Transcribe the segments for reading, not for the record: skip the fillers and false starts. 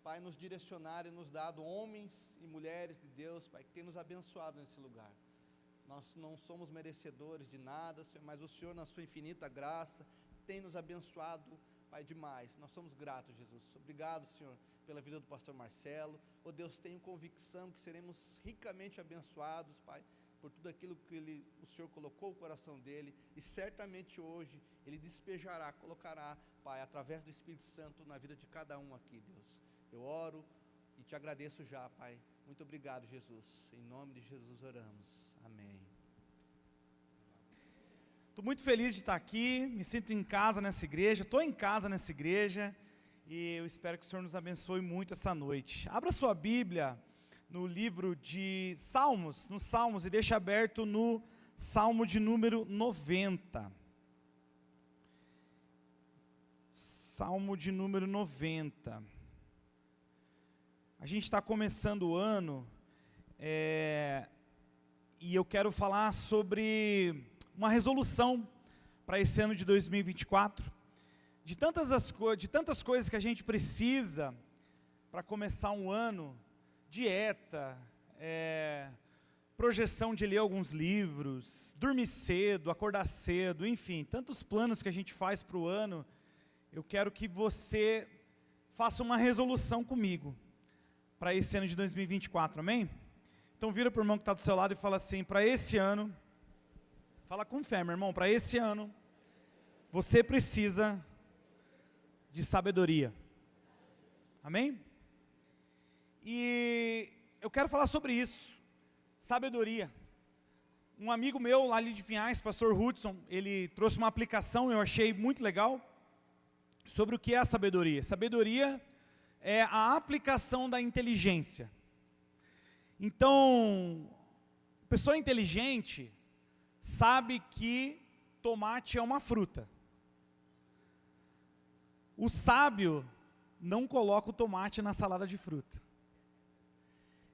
Pai, nos direcionar e nos dado homens e mulheres de Deus, Pai, que tem nos abençoado nesse lugar. Nós não somos merecedores de nada, Senhor, mas o Senhor, na sua infinita graça, tem nos abençoado, Pai, demais. Nós somos gratos, Jesus. Obrigado, Senhor, pela vida do pastor Marcelo. Oh Deus, tenho convicção que seremos ricamente abençoados, Pai, por tudo aquilo que o Senhor colocou no coração dele, e certamente hoje ele despejará, colocará, Pai, através do Espírito Santo na vida de cada um aqui, Deus. Eu oro e te agradeço já, Pai. Muito obrigado, Jesus. Em nome de Jesus oramos. Amém. Estou muito feliz de estar aqui, me sinto em casa nessa igreja, estou em casa nessa igreja, e eu espero que o Senhor nos abençoe muito essa noite. Abra sua Bíblia no livro de Salmos, nos Salmos, e deixa aberto no Salmo de número 90. Salmo de número 90. A gente está começando o ano, e eu quero falar sobre uma resolução para esse ano de 2024, de tantas coisas que a gente precisa para começar um ano, dieta, projeção de ler alguns livros, dormir cedo, acordar cedo, enfim, tantos planos que a gente faz para o ano. Eu quero que você faça uma resolução comigo para esse ano de 2024, amém? Então vira para o irmão que está do seu lado e fala assim: para esse ano, fala com fé, meu irmão, para esse ano, você precisa de sabedoria, amém? E eu quero falar sobre isso, sabedoria. Um amigo meu lá ali de Pinhais, pastor Hudson, ele trouxe uma aplicação, eu achei muito legal, sobre o que é a sabedoria. Sabedoria é a aplicação da inteligência. Então, pessoa inteligente sabe que tomate é uma fruta. O sábio não coloca o tomate na salada de fruta.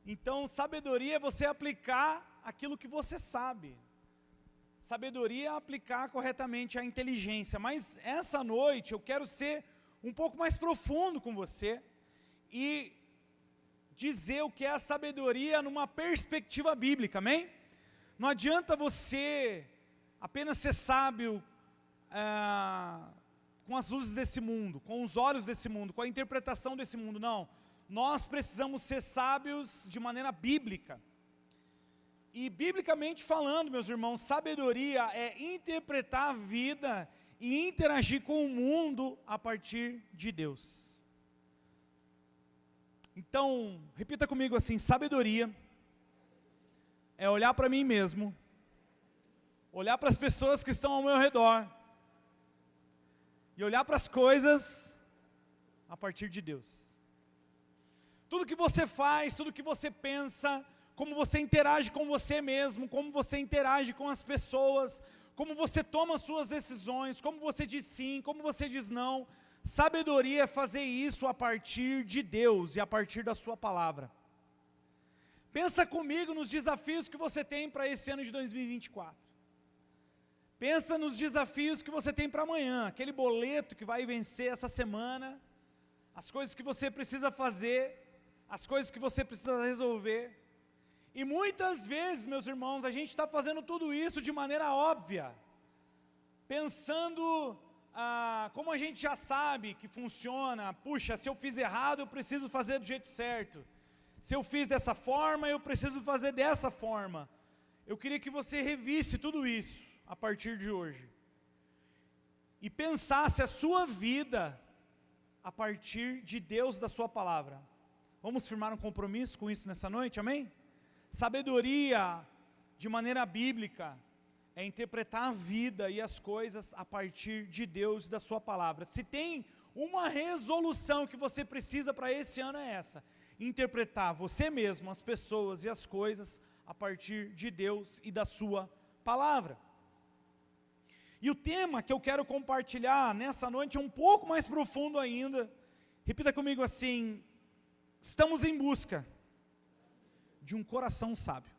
Então, sabedoria é você aplicar aquilo que você sabe. Sabedoria é aplicar corretamente a inteligência. Mas essa noite eu quero ser um pouco mais profundo com você e dizer o que é a sabedoria numa perspectiva bíblica, amém? Não adianta você apenas ser sábio com as luzes desse mundo, com os olhos desse mundo, com a interpretação desse mundo, não. Nós precisamos ser sábios de maneira bíblica. E biblicamente falando, meus irmãos, sabedoria é interpretar a vida e interagir com o mundo a partir de Deus. Então, repita comigo assim: sabedoria é olhar para mim mesmo, olhar para as pessoas que estão ao meu redor e olhar para as coisas a partir de Deus. Tudo que você faz, tudo que você pensa, como você interage com você mesmo, como você interage com as pessoas, como você toma as suas decisões, como você diz sim, como você diz não. Sabedoria é fazer isso a partir de Deus e a partir da sua palavra. Pensa comigo nos desafios que você tem para esse ano de 2024. Pensa nos desafios que você tem para amanhã, aquele boleto que vai vencer essa semana, as coisas que você precisa fazer, as coisas que você precisa resolver. E muitas vezes, meus irmãos, a gente está fazendo tudo isso de maneira óbvia, pensando como a gente já sabe que funciona. Puxa, se eu fiz errado, eu preciso fazer do jeito certo. Se eu fiz dessa forma, eu preciso fazer dessa forma. Eu queria que você revisse tudo isso a partir de hoje e pensasse a sua vida a partir de Deus, da sua palavra. Vamos firmar um compromisso com isso nessa noite, amém? Sabedoria, de maneira bíblica, é interpretar a vida e as coisas a partir de Deus e da sua palavra. Se tem uma resolução que você precisa para esse ano, é essa: interpretar você mesmo, as pessoas e as coisas a partir de Deus e da sua palavra. E o tema que eu quero compartilhar nessa noite é um pouco mais profundo ainda. Repita comigo assim: estamos em busca de um coração sábio.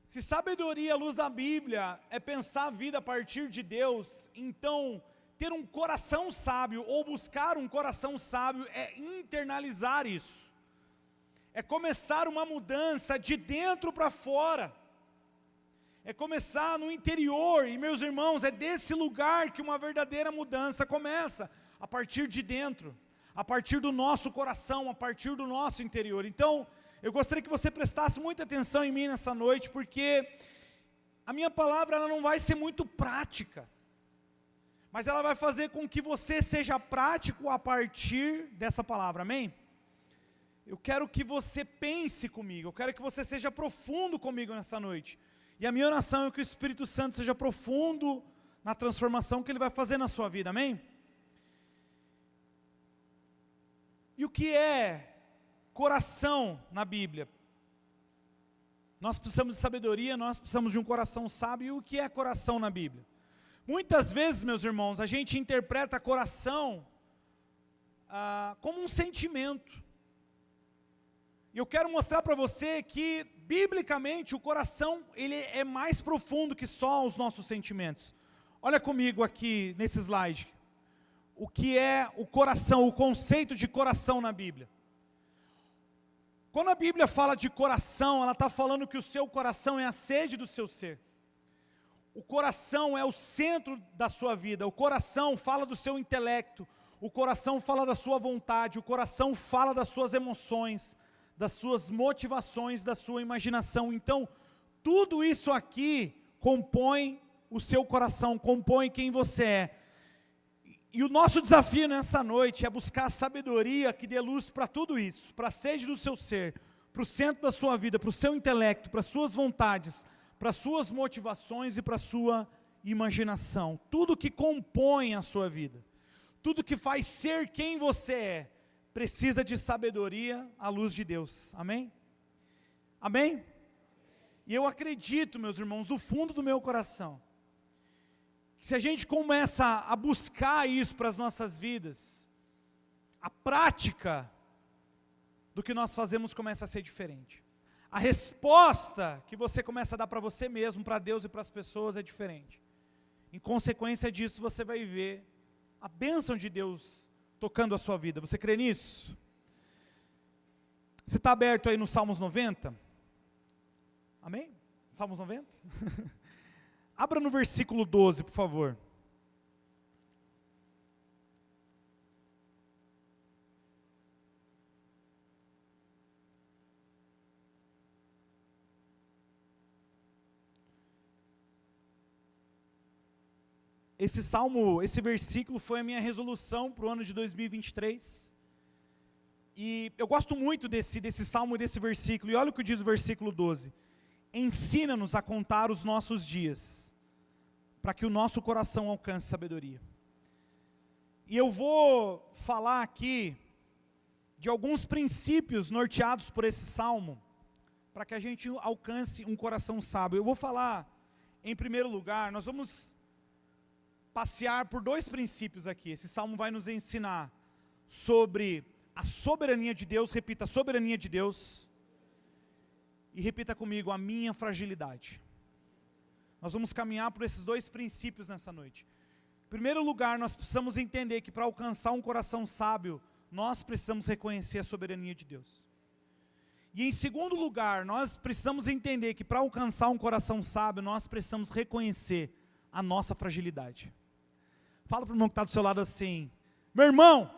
Se sabedoria à luz da Bíblia é pensar a vida a partir de Deus, então ter um coração sábio, ou buscar um coração sábio, é internalizar isso. É começar uma mudança de dentro para fora. É começar no interior, e meus irmãos, é desse lugar que uma verdadeira mudança começa, a partir de dentro, a partir do nosso coração, a partir do nosso interior. Então, eu gostaria que você prestasse muita atenção em mim nessa noite, porque a minha palavra ela não vai ser muito prática, mas ela vai fazer com que você seja prático a partir dessa palavra, amém? Eu quero que você pense comigo, eu quero que você seja profundo comigo nessa noite. E a minha oração é que o Espírito Santo seja profundo na transformação que Ele vai fazer na sua vida, amém? E o que é coração na Bíblia? Nós precisamos de sabedoria, nós precisamos de um coração sábio. E o que é coração na Bíblia? Muitas vezes, meus irmãos, a gente interpreta coração como um sentimento. E eu quero mostrar para você que, biblicamente, o coração ele é mais profundo que só os nossos sentimentos. Olha comigo aqui nesse slide. O que é o coração, o conceito de coração na Bíblia. Quando a Bíblia fala de coração, ela está falando que o seu coração é a sede do seu ser. O coração é o centro da sua vida. O coração fala do seu intelecto. O coração fala da sua vontade. O coração fala das suas emoções, das suas motivações, da sua imaginação. Então, tudo isso aqui compõe o seu coração, compõe quem você é. E o nosso desafio nessa noite é buscar a sabedoria que dê luz para tudo isso, para a sede do seu ser, para o centro da sua vida, para o seu intelecto, para as suas vontades, para as suas motivações e para a sua imaginação. Tudo que compõe a sua vida, tudo que faz ser quem você é, precisa de sabedoria à luz de Deus, amém? Amém? E eu acredito, meus irmãos, do fundo do meu coração, que se a gente começa a buscar isso para as nossas vidas, a prática do que nós fazemos começa a ser diferente. A resposta que você começa a dar para você mesmo, para Deus e para as pessoas é diferente. Em consequência disso, você vai ver a bênção de Deus tocando a sua vida. Você crê nisso? Você está aberto aí no Salmos 90? Amém? Salmos 90? Abra no versículo 12, por favor. Esse salmo, esse versículo foi a minha resolução para o ano de 2023. E eu gosto muito desse salmo e desse versículo. E olha o que diz o versículo 12. Ensina-nos a contar os nossos dias, para que o nosso coração alcance sabedoria. E eu vou falar aqui de alguns princípios norteados por esse salmo, para que a gente alcance um coração sábio. Eu vou falar, em primeiro lugar, nós vamos passear por dois princípios aqui. Esse salmo vai nos ensinar sobre a soberania de Deus. Repita, a soberania de Deus. E repita comigo, a minha fragilidade. Nós vamos caminhar por esses dois princípios nessa noite. Em primeiro lugar, nós precisamos entender que para alcançar um coração sábio, nós precisamos reconhecer a soberania de Deus. E em segundo lugar, nós precisamos entender que para alcançar um coração sábio, nós precisamos reconhecer a nossa fragilidade. Fala para o irmão que está do seu lado assim, meu irmão,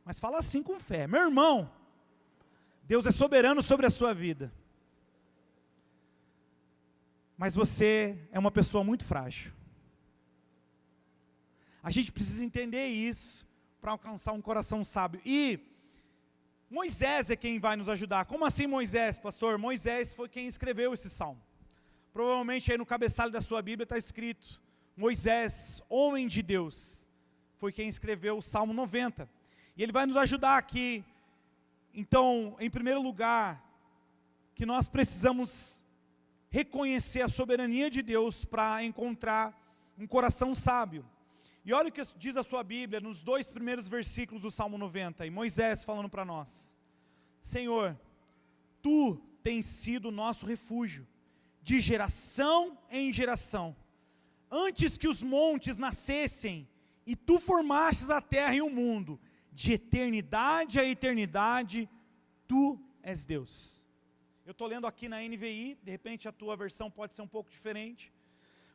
mas fala assim com fé, meu irmão, Deus é soberano sobre a sua vida. Mas você é uma pessoa muito frágil. A gente precisa entender isso para alcançar um coração sábio. E Moisés é quem vai nos ajudar. Como assim Moisés, pastor? Moisés foi quem escreveu esse salmo. Provavelmente aí no cabeçalho da sua Bíblia está escrito, Moisés, homem de Deus, foi quem escreveu o Salmo 90. E ele vai nos ajudar aqui. Então, em primeiro lugar, que nós precisamos reconhecer a soberania de Deus para encontrar um coração sábio. E olha o que diz a sua Bíblia, nos dois primeiros versículos do Salmo 90, e Moisés falando para nós, Senhor, Tu tens sido o nosso refúgio, de geração em geração. Antes que os montes nascessem e tu formastes a terra e o mundo, de eternidade a eternidade, tu és Deus. Eu estou lendo aqui na NVI, de repente a tua versão pode ser um pouco diferente,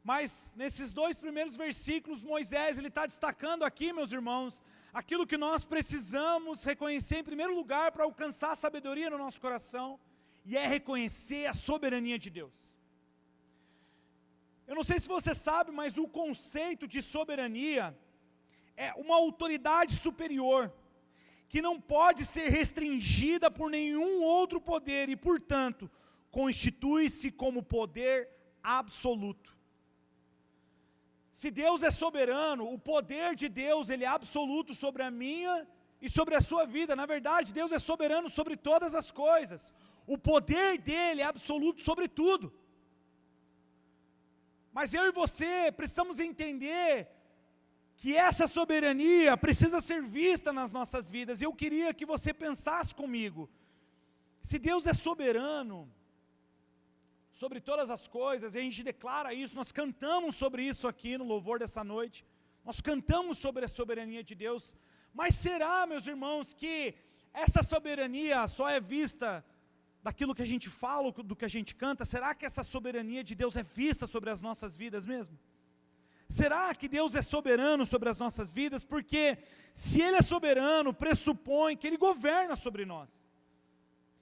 mas nesses 2 primeiros versículos, Moisés ele está destacando aqui, meus irmãos, aquilo que nós precisamos reconhecer em primeiro lugar para alcançar a sabedoria no nosso coração, e é reconhecer a soberania de Deus. Eu não sei se você sabe, mas o conceito de soberania é uma autoridade superior, que não pode ser restringida por nenhum outro poder, e portanto, constitui-se como poder absoluto. Se Deus é soberano, o poder de Deus ele é absoluto sobre a minha e sobre a sua vida. Na verdade, Deus é soberano sobre todas as coisas. O poder dele é absoluto sobre tudo. Mas eu e você precisamos entender que essa soberania precisa ser vista nas nossas vidas. Eu queria que você pensasse comigo, se Deus é soberano sobre todas as coisas, e a gente declara isso, nós cantamos sobre isso aqui no louvor dessa noite, nós cantamos sobre a soberania de Deus, mas será, meus irmãos, que essa soberania só é vista daquilo que a gente fala, do que a gente canta? Será que essa soberania de Deus é vista sobre as nossas vidas mesmo? Será que Deus é soberano sobre as nossas vidas? Porque se Ele é soberano, pressupõe que Ele governa sobre nós.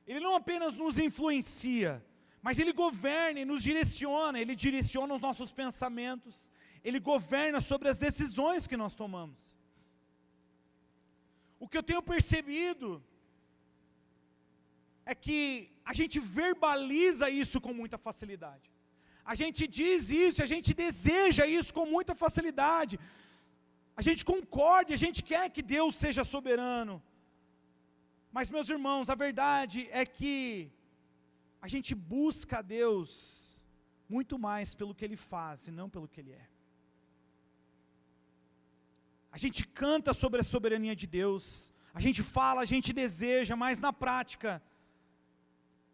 Ele não apenas nos influencia, mas Ele governa e nos direciona. Ele direciona os nossos pensamentos, Ele governa sobre as decisões que nós tomamos. O que eu tenho percebido é que a gente verbaliza isso com muita facilidade. A gente diz isso, a gente deseja isso com muita facilidade. A gente concorda, a gente quer que Deus seja soberano. Mas, meus irmãos, a verdade é que a gente busca a Deus muito mais pelo que Ele faz e não pelo que Ele é. A gente canta sobre a soberania de Deus, a gente fala, a gente deseja, mas na prática,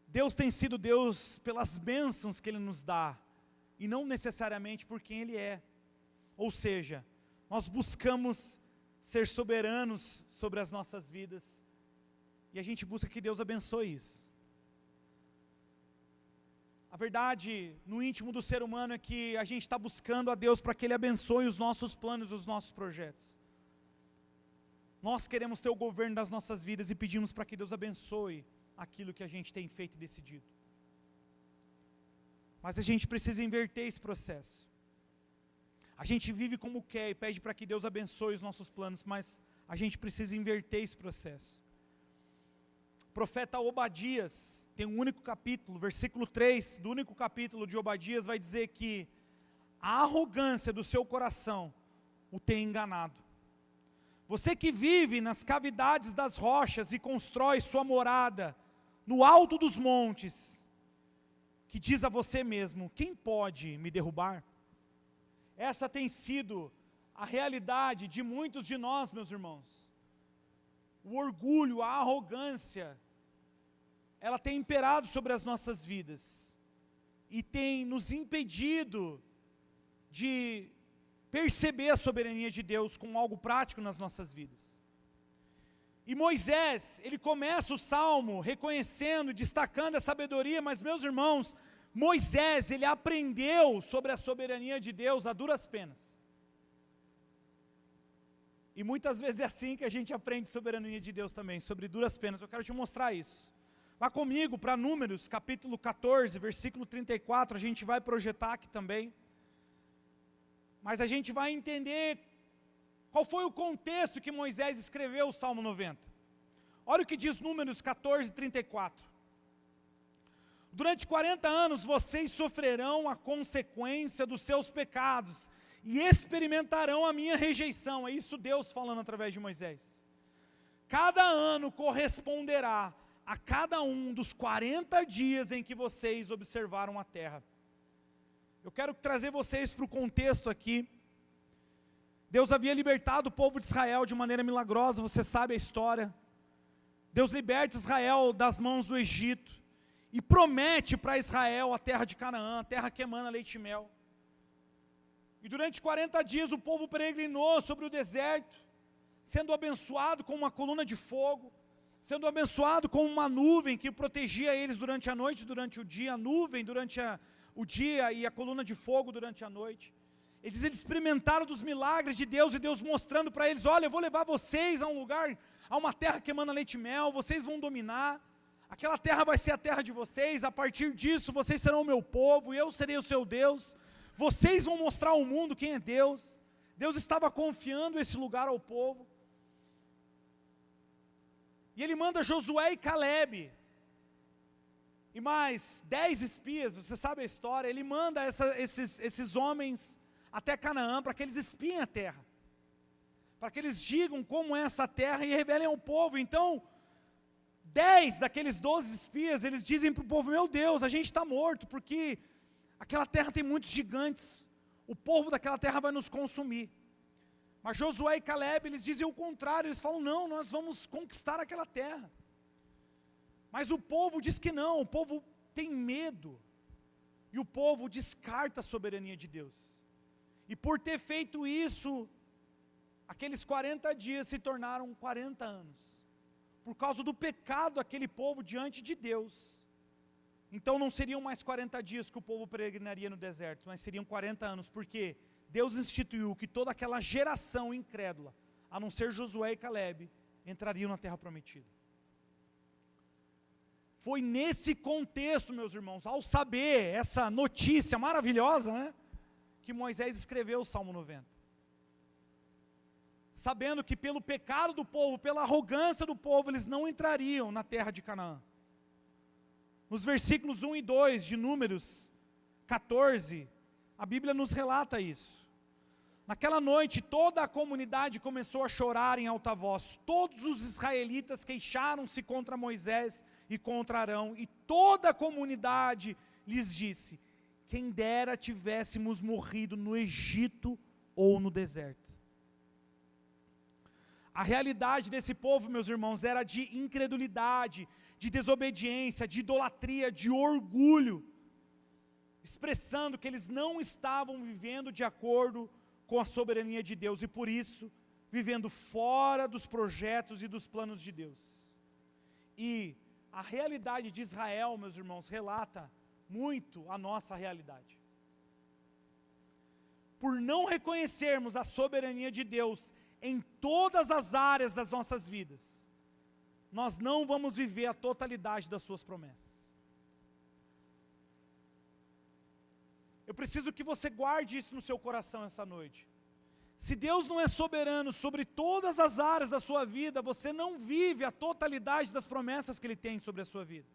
Deus tem sido Deus pelas bênçãos que Ele nos dá, e não necessariamente por quem Ele é. Ou seja, nós buscamos ser soberanos sobre as nossas vidas, e a gente busca que Deus abençoe isso. A verdade, no íntimo do ser humano, é que a gente está buscando a Deus para que Ele abençoe os nossos planos, os nossos projetos. Nós queremos ter o governo das nossas vidas e pedimos para que Deus abençoe aquilo que a gente tem feito e decidido. Mas a gente precisa inverter esse processo. A gente vive como quer e pede para que Deus abençoe os nossos planos, mas a gente precisa inverter esse processo. O profeta Obadias tem um único capítulo, versículo 3 do único capítulo de Obadias vai dizer que a arrogância do seu coração o tem enganado. Você que vive nas cavidades das rochas e constrói sua morada no alto dos montes, que diz a você mesmo, quem pode me derrubar? Essa tem sido a realidade de muitos de nós, meus irmãos. O orgulho, a arrogância, ela tem imperado sobre as nossas vidas, e tem nos impedido de perceber a soberania de Deus com algo prático nas nossas vidas. E Moisés, ele começa o salmo reconhecendo, destacando a sabedoria, mas meus irmãos, Moisés, ele aprendeu sobre a soberania de Deus a duras penas. E muitas vezes é assim que a gente aprende soberania de Deus também, sobre duras penas. Eu quero te mostrar isso. Vá comigo para Números, capítulo 14, versículo 34, a gente vai projetar aqui também. Mas a gente vai entender qual foi o contexto que Moisés escreveu o Salmo 90. Olha o que diz Números 14, 34. Durante 40 anos vocês sofrerão a consequência dos seus pecados e experimentarão a minha rejeição. É isso Deus falando através de Moisés. Cada ano corresponderá a cada um dos 40 dias em que vocês observaram a terra. Eu quero trazer vocês para o contexto aqui. Deus havia libertado o povo de Israel de maneira milagrosa, você sabe a história. Deus liberta Israel das mãos do Egito e promete para Israel a terra de Canaã, a terra que emana leite e mel. E durante 40 dias o povo peregrinou sobre o deserto, sendo abençoado com uma coluna de fogo, sendo abençoado com uma nuvem que protegia eles durante a noite, durante o dia, a nuvem durante o dia e a coluna de fogo durante a noite. Eles experimentaram dos milagres de Deus, e Deus mostrando para eles: olha, eu vou levar vocês a um lugar, a uma terra que emana leite e mel, vocês vão dominar, aquela terra vai ser a terra de vocês, a partir disso vocês serão o meu povo, e eu serei o seu Deus, vocês vão mostrar ao mundo quem é Deus. Deus estava confiando esse lugar ao povo, e Ele manda Josué e Calebe, e mais 10 espias, você sabe a história. Ele manda esses homens até Canaã, para que eles espiem a terra, para que eles digam como é essa terra e revelem ao povo. Então, 10 daqueles 12 espias, eles dizem para o povo: meu Deus, a gente está morto, porque aquela terra tem muitos gigantes, o povo daquela terra vai nos consumir. Mas Josué e Calebe, eles dizem o contrário, eles falam: não, nós vamos conquistar aquela terra. Mas o povo diz que não, o povo tem medo, e o povo descarta a soberania de Deus. E por ter feito isso, aqueles 40 dias se tornaram 40 anos, por causa do pecado daquele povo diante de Deus. Então não seriam mais 40 dias que o povo peregrinaria no deserto, mas seriam 40 anos, porque Deus instituiu que toda aquela geração incrédula, a não ser Josué e Calebe, entrariam na terra prometida. Foi nesse contexto, meus irmãos, ao saber essa notícia maravilhosa, né, que Moisés escreveu o Salmo 90. Sabendo que pelo pecado do povo, pela arrogância do povo, eles não entrariam na terra de Canaã. Nos versículos 1 e 2 de Números 14, a Bíblia nos relata isso. Naquela noite, toda a comunidade começou a chorar em alta voz. Todos os israelitas queixaram-se contra Moisés e contra Arão, e toda a comunidade lhes disse: quem dera tivéssemos morrido no Egito ou no deserto. A realidade desse povo, meus irmãos, era de incredulidade, de desobediência, de idolatria, de orgulho, expressando que eles não estavam vivendo de acordo com a soberania de Deus, e por isso, vivendo fora dos projetos e dos planos de Deus. E a realidade de Israel, meus irmãos, relata muito a nossa realidade. Por não reconhecermos a soberania de Deus em todas as áreas das nossas vidas, nós não vamos viver a totalidade das suas promessas. Eu preciso que você guarde isso no seu coração essa noite. Se Deus não é soberano sobre todas as áreas da sua vida, você não vive a totalidade das promessas que Ele tem sobre a sua vida.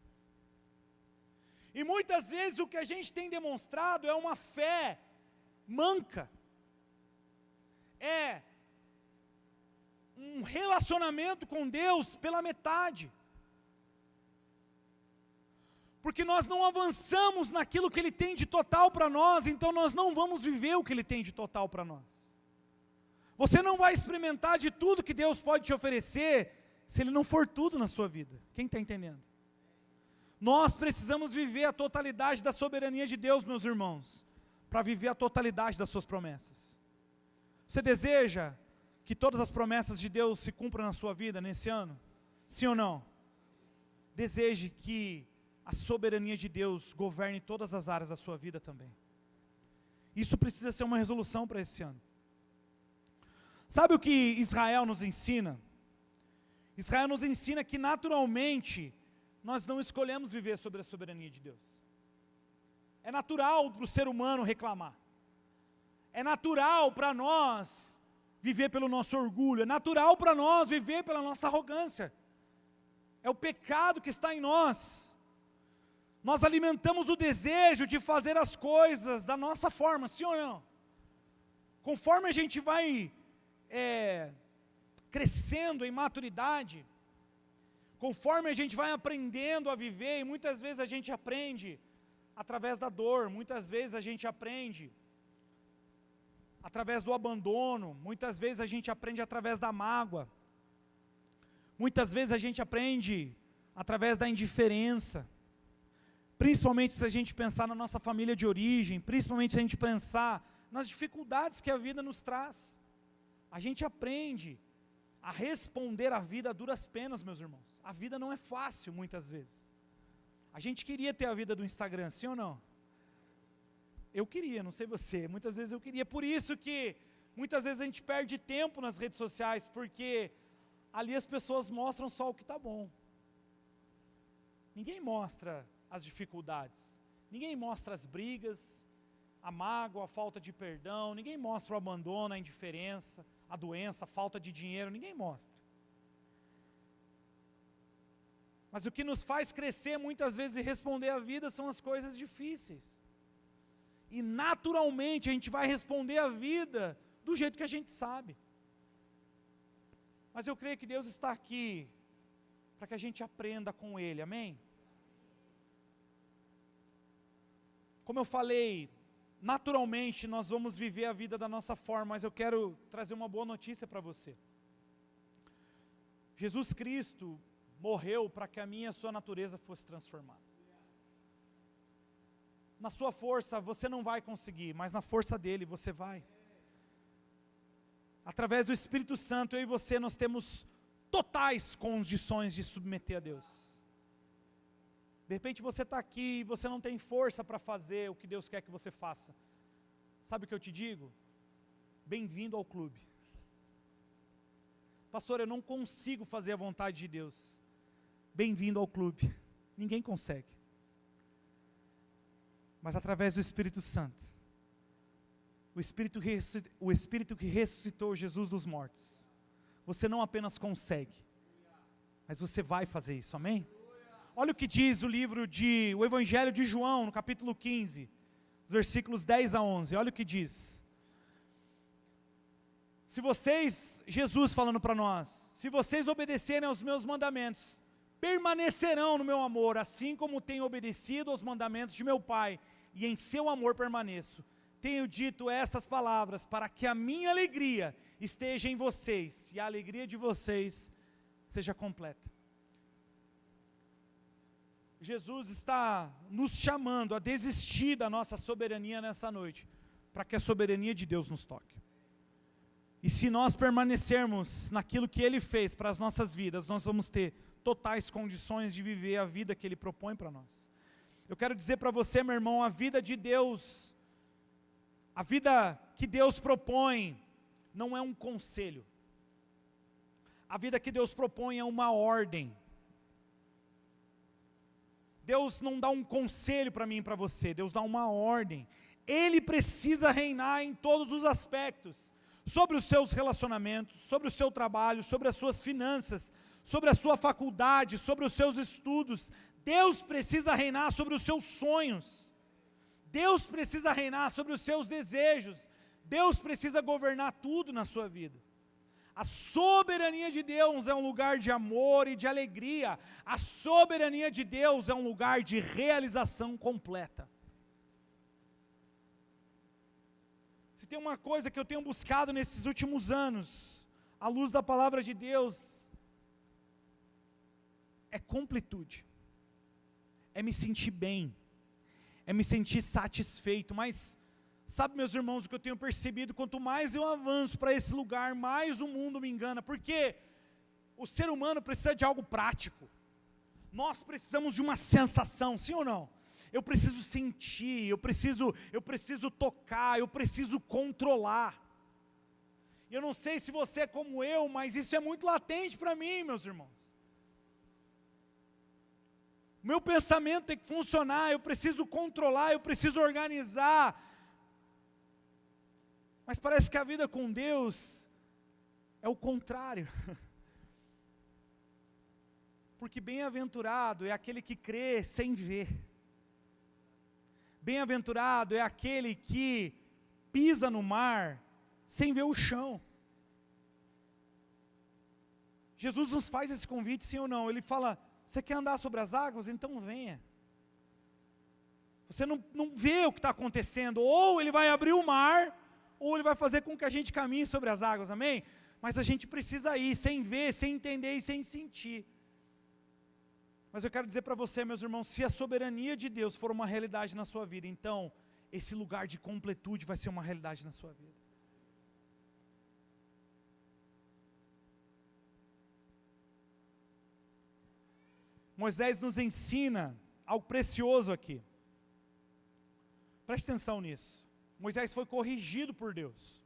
E muitas vezes o que a gente tem demonstrado é uma fé manca, é um relacionamento com Deus pela metade, porque nós não avançamos naquilo que Ele tem de total para nós, então nós não vamos viver o que Ele tem de total para nós. Você não vai experimentar de tudo que Deus pode te oferecer, se Ele não for tudo na sua vida. Quem está entendendo? Nós precisamos viver a totalidade da soberania de Deus, meus irmãos, para viver a totalidade das suas promessas. Você deseja que todas as promessas de Deus se cumpram na sua vida nesse ano? Sim ou não? Deseje que a soberania de Deus governe todas as áreas da sua vida também. Isso precisa ser uma resolução para esse ano. Sabe o que Israel nos ensina? Israel nos ensina que naturalmente nós não escolhemos viver sobre a soberania de Deus. É natural para o ser humano reclamar. É natural para nós viver pelo nosso orgulho. É natural para nós viver pela nossa arrogância. É o pecado que está em nós. Nós alimentamos o desejo de fazer as coisas da nossa forma, sim ou não? Conforme a gente vai crescendo em maturidade, conforme a gente vai aprendendo a viver, e muitas vezes a gente aprende através da dor, muitas vezes a gente aprende através do abandono, muitas vezes a gente aprende através da mágoa, muitas vezes a gente aprende através da indiferença, principalmente se a gente pensar na nossa família de origem, principalmente se a gente pensar nas dificuldades que a vida nos traz. A gente aprende a responder à vida a duras penas, meus irmãos. A vida não é fácil muitas vezes. A gente queria ter a vida do Instagram, sim ou não? Eu queria, não sei você, muitas vezes eu queria. Por isso que muitas vezes a gente perde tempo nas redes sociais, porque ali as pessoas mostram só o que está bom. Ninguém mostra as dificuldades, ninguém mostra as brigas, a mágoa, a falta de perdão, ninguém mostra o abandono, a indiferença, a doença, a falta de dinheiro, ninguém mostra. Mas o que nos faz crescer muitas vezes e responder à vida são as coisas difíceis. E naturalmente a gente vai responder à vida do jeito que a gente sabe. Mas eu creio que Deus está aqui para que a gente aprenda com Ele, amém? Como eu falei, naturalmente nós vamos viver a vida da nossa forma, mas eu quero trazer uma boa notícia para você. Jesus Cristo morreu para que a minha e a sua natureza fosse transformada. Na sua força você não vai conseguir, mas na força dele você vai. Através do Espírito Santo, eu e você, nós temos totais condições de submeter a Deus. De repente você está aqui e você não tem força para fazer o que Deus quer que você faça. Sabe o que eu te digo? Bem-vindo ao clube. Pastor, eu não consigo fazer a vontade de Deus. Bem-vindo ao clube. Ninguém consegue. Mas através do Espírito Santo, o Espírito que ressuscitou Jesus dos mortos, você não apenas consegue, mas você vai fazer isso, amém? Olha o que diz o Evangelho de João, no capítulo 15, os versículos 10 a 11, olha o que diz. Jesus falando para nós, se vocês obedecerem aos meus mandamentos, permanecerão no meu amor, assim como tenho obedecido aos mandamentos de meu Pai, e em seu amor permaneço. Tenho dito estas palavras para que a minha alegria esteja em vocês e a alegria de vocês seja completa. Jesus está nos chamando a desistir da nossa soberania nessa noite, para que a soberania de Deus nos toque. E se nós permanecermos naquilo que Ele fez para as nossas vidas, nós vamos ter totais condições de viver a vida que Ele propõe para nós. Eu quero dizer para você, meu irmão, a vida de Deus, a vida que Deus propõe, não é um conselho. A vida que Deus propõe é uma ordem. Deus não dá um conselho para mim e para você, Deus dá uma ordem. Ele precisa reinar em todos os aspectos, sobre os seus relacionamentos, sobre o seu trabalho, sobre as suas finanças, sobre a sua faculdade, sobre os seus estudos. Deus precisa reinar sobre os seus sonhos. Deus precisa reinar sobre os seus desejos. Deus precisa governar tudo na sua vida. A soberania de Deus é um lugar de amor e de alegria. A soberania de Deus é um lugar de realização completa. Se tem uma coisa que eu tenho buscado nesses últimos anos, à luz da palavra de Deus, é completude. É me sentir bem, é me sentir satisfeito, mas sabe, meus irmãos, o que eu tenho percebido, quanto mais eu avanço para esse lugar, mais o mundo me engana, porque o ser humano precisa de algo prático, nós precisamos de uma sensação, sim ou não? Eu preciso sentir, eu preciso tocar, eu preciso controlar. Eu não sei se você é como eu, mas isso é muito latente para mim, meus irmãos. Meu pensamento tem que funcionar, eu preciso controlar, eu preciso organizar. Mas parece que a vida com Deus é o contrário. Porque bem-aventurado é aquele que crê sem ver. Bem-aventurado é aquele que pisa no mar sem ver o chão. Jesus nos faz esse convite, sim ou não? Ele fala: você quer andar sobre as águas? Então venha. Você não vê o que está acontecendo, ou Ele vai abrir o mar, ou Ele vai fazer com que a gente caminhe sobre as águas, amém? Mas a gente precisa ir, sem ver, sem entender e sem sentir. Mas eu quero dizer para você, meus irmãos, se a soberania de Deus for uma realidade na sua vida, então esse lugar de completude vai ser uma realidade na sua vida. Moisés nos ensina algo precioso aqui. Preste atenção nisso. Moisés foi corrigido por Deus.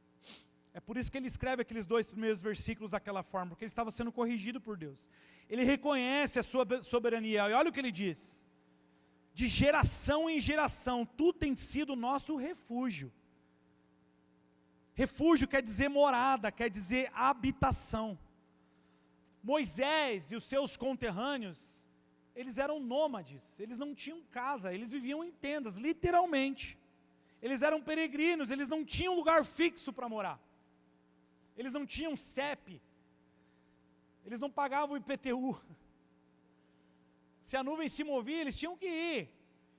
É por isso que ele escreve aqueles 2 primeiros versículos daquela forma, porque ele estava sendo corrigido por Deus. Ele reconhece a sua soberania, e olha o que ele diz: de geração em geração, tu tens sido nosso refúgio. Refúgio quer dizer morada, quer dizer habitação. Moisés e os seus conterrâneos, eles eram nômades, eles não tinham casa, eles viviam em tendas, literalmente. Eles eram peregrinos, eles não tinham lugar fixo para morar. Eles não tinham CEP, eles não pagavam IPTU. Se a nuvem se movia, eles tinham que ir,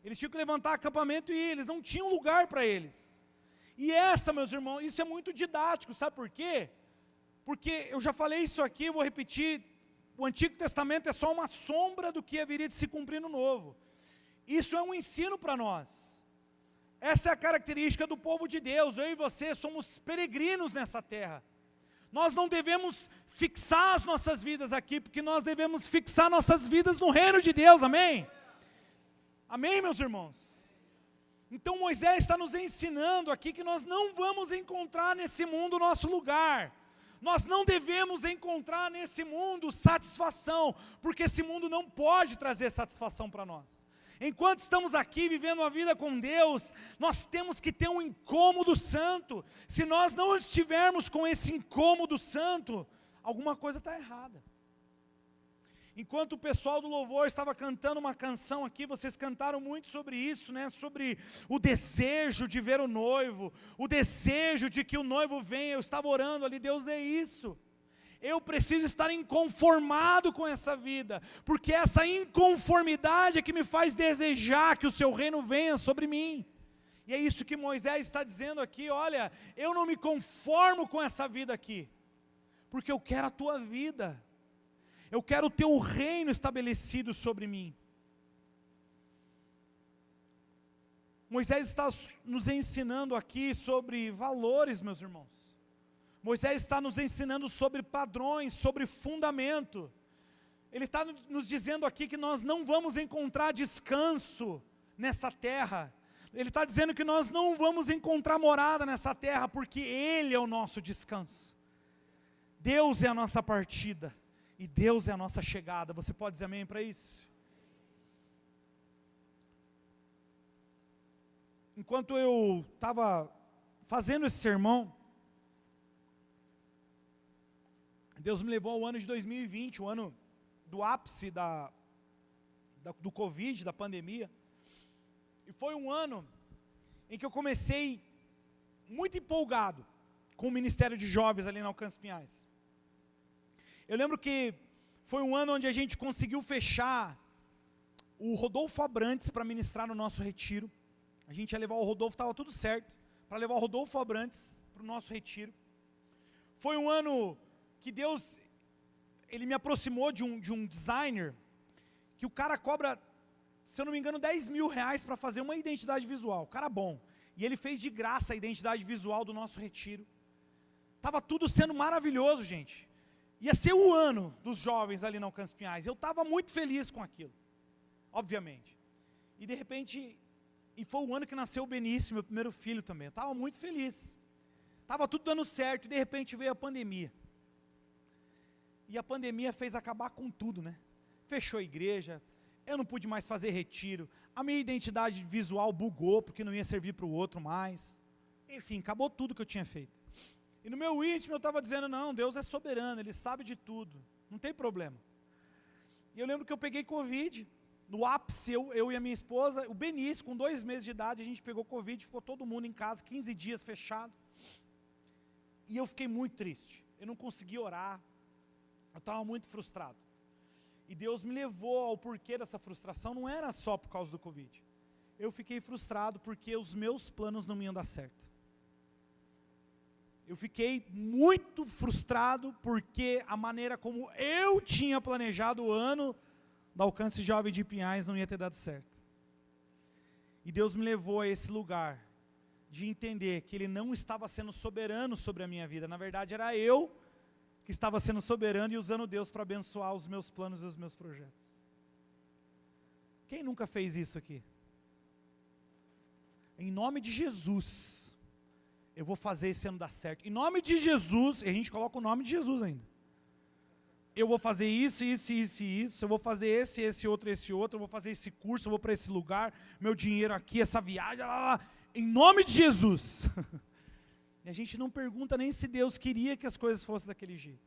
eles tinham que levantar acampamento e ir, eles não tinham lugar para eles. E meus irmãos, isso é muito didático, sabe por quê? Porque eu já falei isso aqui, eu vou repetir, o Antigo Testamento é só uma sombra do que haveria de se cumprir no Novo. Isso é um ensino para nós. Essa é a característica do povo de Deus. Eu e você somos peregrinos nessa terra. Nós não devemos fixar as nossas vidas aqui, porque nós devemos fixar nossas vidas no reino de Deus, amém? Amém, meus irmãos? Então Moisés está nos ensinando aqui que nós não vamos encontrar nesse mundo o nosso lugar. Nós não devemos encontrar nesse mundo satisfação, porque esse mundo não pode trazer satisfação para nós. Enquanto estamos aqui vivendo uma vida com Deus, nós temos que ter um incômodo santo. Se nós não estivermos com esse incômodo santo, alguma coisa está errada. Enquanto o pessoal do louvor estava cantando uma canção aqui, vocês cantaram muito sobre isso, né? Sobre o desejo de ver o noivo, o desejo de que o noivo venha. Eu estava orando ali, Deus, é isso. Eu preciso estar inconformado com essa vida, porque essa inconformidade é que me faz desejar que o seu reino venha sobre mim. E é isso que Moisés está dizendo aqui: olha, eu não me conformo com essa vida aqui, porque eu quero a tua vida, eu quero o teu reino estabelecido sobre mim. Moisés está nos ensinando aqui sobre valores, meus irmãos. Moisés está nos ensinando sobre padrões, sobre fundamento. Ele está nos dizendo aqui que nós não vamos encontrar descanso nessa terra. Ele está dizendo que nós não vamos encontrar morada nessa terra, porque Ele é o nosso descanso. Deus é a nossa partida, e Deus é a nossa chegada. Você pode dizer amém para isso? Enquanto eu estava fazendo esse sermão, Deus me levou ao ano de 2020, o ano do ápice do Covid, da pandemia. E foi um ano em que eu comecei muito empolgado com o Ministério de Jovens ali na Alcance Pinhais. Eu lembro que foi um ano onde a gente conseguiu fechar o Rodolfo Abrantes para ministrar no nosso retiro. A gente ia levar o Rodolfo, estava tudo certo, para levar o Rodolfo Abrantes para o nosso retiro. Foi um ano que Deus, Ele me aproximou de um designer, que o cara cobra, se eu não me engano, 10 mil reais para fazer uma identidade visual, cara bom, e ele fez de graça a identidade visual do nosso retiro. Estava tudo sendo maravilhoso, gente, ia ser o ano dos jovens ali na Alcance Pinhais, eu estava muito feliz com aquilo, obviamente, e de repente, e foi o ano que nasceu o Benício, meu primeiro filho também, eu estava muito feliz, estava tudo dando certo, e de repente veio a pandemia. E a pandemia fez acabar com tudo, né? Fechou a igreja, eu não pude mais fazer retiro, a minha identidade visual bugou, porque não ia servir para o outro mais. Enfim, acabou tudo que eu tinha feito. E no meu íntimo eu estava dizendo, não, Deus é soberano, Ele sabe de tudo, não tem problema. E eu lembro que eu peguei Covid, no ápice, eu e a minha esposa, o Benício, com 2 meses de idade, a gente pegou Covid, ficou todo mundo em casa, 15 dias fechado. E eu fiquei muito triste, eu não conseguia orar, eu estava muito frustrado. E Deus me levou ao porquê dessa frustração, não era só por causa do Covid. Eu fiquei frustrado porque os meus planos não iam dar certo. Eu fiquei muito frustrado porque a maneira como eu tinha planejado o ano da Alcance Jovem de Pinhais não ia ter dado certo. E Deus me levou a esse lugar de entender que Ele não estava sendo soberano sobre a minha vida. Na verdade, era eu que estava sendo soberano e usando Deus para abençoar os meus planos e os meus projetos. Quem nunca fez isso aqui? Em nome de Jesus, eu vou fazer esse ano dar certo. Em nome de Jesus, e a gente coloca o nome de Jesus ainda. Eu vou fazer isso, isso, isso e isso, eu vou fazer esse outro, eu vou fazer esse curso, eu vou para esse lugar, meu dinheiro aqui, essa viagem, em nome de Jesus. E a gente não pergunta nem se Deus queria que as coisas fossem daquele jeito.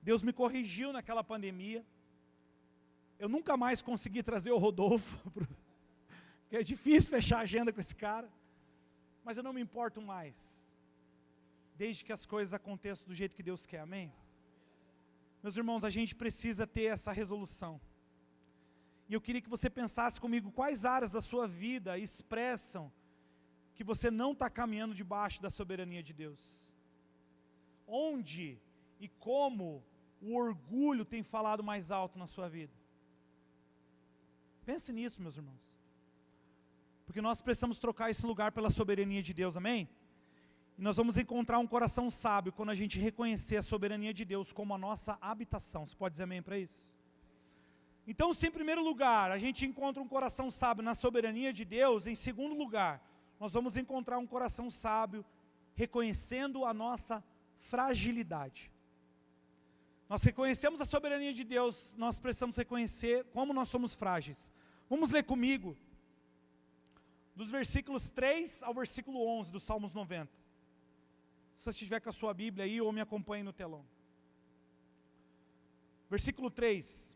Deus me corrigiu naquela pandemia. Eu nunca mais consegui trazer o Rodolfo, porque é difícil fechar a agenda com esse cara. Mas eu não me importo mais, desde que as coisas aconteçam do jeito que Deus quer, amém? Meus irmãos, a gente precisa ter essa resolução. E eu queria que você pensasse comigo, quais áreas da sua vida expressam que você não está caminhando debaixo da soberania de Deus? Onde e como o orgulho tem falado mais alto na sua vida? Pense nisso, meus irmãos. Porque nós precisamos trocar esse lugar pela soberania de Deus, amém? E nós vamos encontrar um coração sábio quando a gente reconhecer a soberania de Deus como a nossa habitação. Você pode dizer amém para isso? Então, se em primeiro lugar a gente encontra um coração sábio na soberania de Deus, em segundo lugar, nós vamos encontrar um coração sábio reconhecendo a nossa fragilidade. Nós reconhecemos a soberania de Deus, nós precisamos reconhecer como nós somos frágeis. Vamos ler comigo, dos versículos 3 ao versículo 11 do Salmos 90. Se você estiver com a sua Bíblia aí, ou me acompanhe no telão. Versículo 3.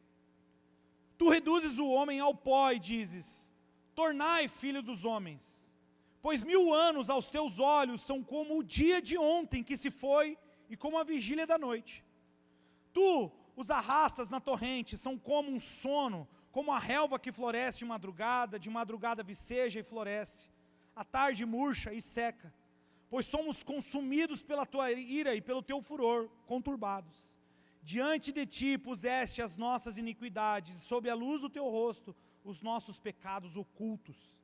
Tu reduzes o homem ao pó e dizes, tornai filho dos homens, pois 1000 anos aos teus olhos são como o dia de ontem que se foi, e como a vigília da noite. Tu os arrastas na torrente, são como um sono, como a relva que floresce de madrugada viceja e floresce, à tarde murcha e seca, pois somos consumidos pela tua ira e pelo teu furor, conturbados. Diante de ti puseste as nossas iniquidades, e sob a luz do teu rosto, os nossos pecados ocultos.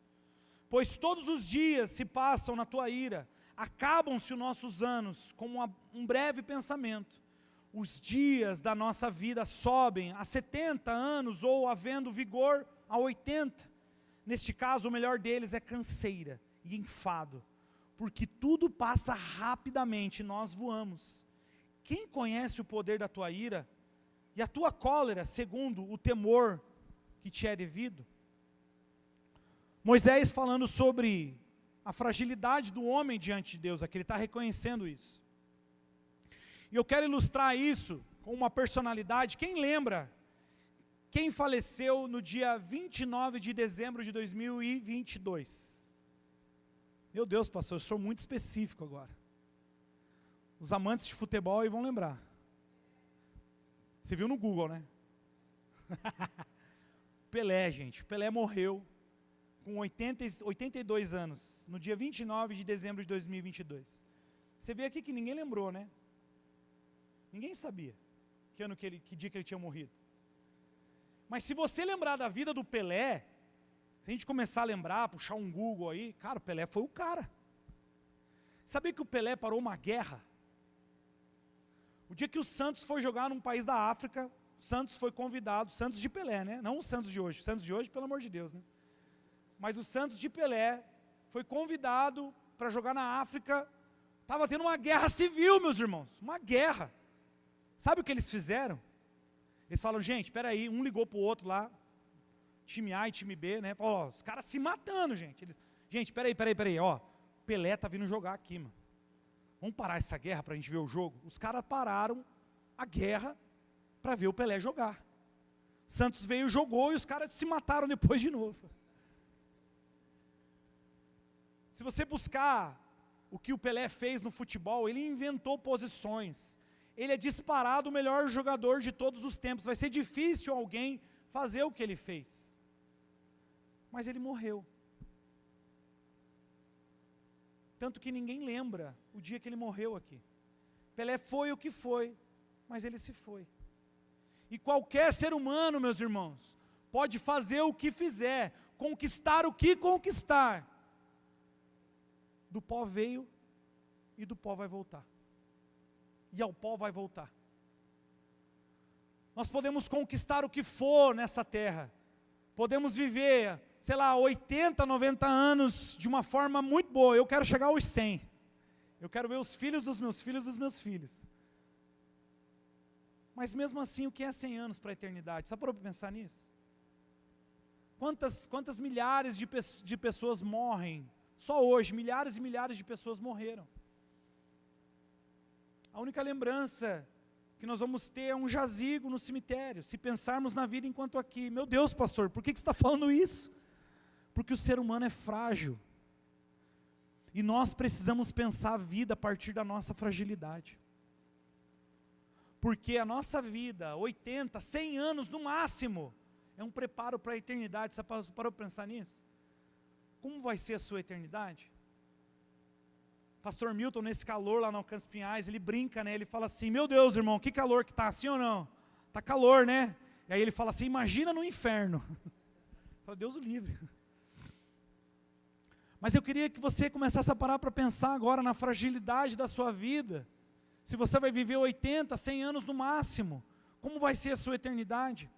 Pois todos os dias se passam na tua ira, acabam-se os nossos anos, como um breve pensamento. Os dias da nossa vida sobem a 70 anos, ou havendo vigor a 80. Neste caso, o melhor deles é canseira e enfado, porque tudo passa rapidamente, nós voamos. Quem conhece o poder da tua ira e a tua cólera, segundo o temor que te é devido? Moisés falando sobre a fragilidade do homem diante de Deus, aqui ele está reconhecendo isso. E eu quero ilustrar isso com uma personalidade. Quem lembra quem faleceu no dia 29 de dezembro de 2022? Meu Deus, pastor, eu sou muito específico agora. Os amantes de futebol aí vão lembrar. Você viu no Google, né? Pelé, gente. Pelé morreu com 82 anos, no dia 29 de dezembro de 2022. Você vê aqui que ninguém lembrou, né? Ninguém sabia que dia que ele tinha morrido. Mas se você lembrar da vida do Pelé, se a gente começar a lembrar, puxar um Google aí, cara, o Pelé foi o cara. Sabia que o Pelé parou uma guerra? O dia que o Santos foi jogar num país da África, o Santos foi convidado, Santos de Pelé, né? Não o Santos de hoje, pelo amor de Deus, né? Mas o Santos de Pelé foi convidado para jogar na África. Estava tendo uma guerra civil, meus irmãos, uma guerra. Sabe o que eles fizeram? Eles falam, gente, espera aí, um ligou para o outro lá, time A e time B, né? Falou, os caras se matando, gente. Gente, espera aí, ó, Pelé tá vindo jogar aqui, mano. Vamos parar essa guerra para a gente ver o jogo? Os caras pararam a guerra para ver o Pelé jogar. Santos veio, jogou e os caras se mataram depois de novo. Se você buscar o que o Pelé fez no futebol, ele inventou posições. Ele é disparado o melhor jogador de todos os tempos. Vai ser difícil alguém fazer o que ele fez. Mas ele morreu. Tanto que ninguém lembra o dia que ele morreu aqui. Pelé foi o que foi, mas ele se foi. E qualquer ser humano, meus irmãos, pode fazer o que fizer, conquistar o que conquistar, do pó veio e do pó vai voltar. E ao pó vai voltar. Nós podemos conquistar o que for nessa terra. Podemos viver, 80, 90 anos de uma forma muito boa. Eu quero chegar aos 100. Eu quero ver os filhos dos meus filhos dos meus filhos. Mas mesmo assim, o que é 100 anos para a eternidade? Só para pensar nisso? Quantas milhares de pessoas morrem? Só hoje, milhares e milhares de pessoas morreram. A única lembrança que nós vamos ter é um jazigo no cemitério, se pensarmos na vida enquanto aqui. Meu Deus, pastor, por que você está falando isso? Porque o ser humano é frágil. E nós precisamos pensar a vida a partir da nossa fragilidade. Porque a nossa vida, 80, 100 anos no máximo, é um preparo para a eternidade. Você parou para pensar nisso? Como vai ser a sua eternidade? Pastor Milton, nesse calor lá no Alcance Pinhais, ele brinca, né? Ele fala assim, meu Deus, irmão, que calor que está, sim ou não? Está calor, né? E aí ele fala assim, imagina no inferno. Fala, Deus o livre. Mas eu queria que você começasse a parar para pensar agora na fragilidade da sua vida. Se você vai viver 80, 100 anos no máximo, como vai ser a sua eternidade?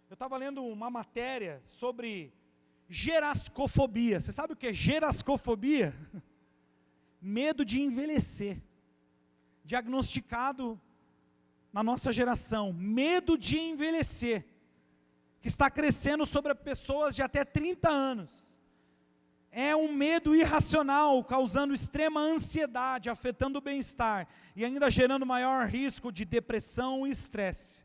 Eu estava lendo uma matéria sobre gerascofobia. Você sabe o que é gerascofobia? Medo de envelhecer. Diagnosticado na nossa geração. Medo de envelhecer. Que está crescendo sobre pessoas de até 30 anos. É um medo irracional, causando extrema ansiedade, afetando o bem-estar e ainda gerando maior risco de depressão e estresse.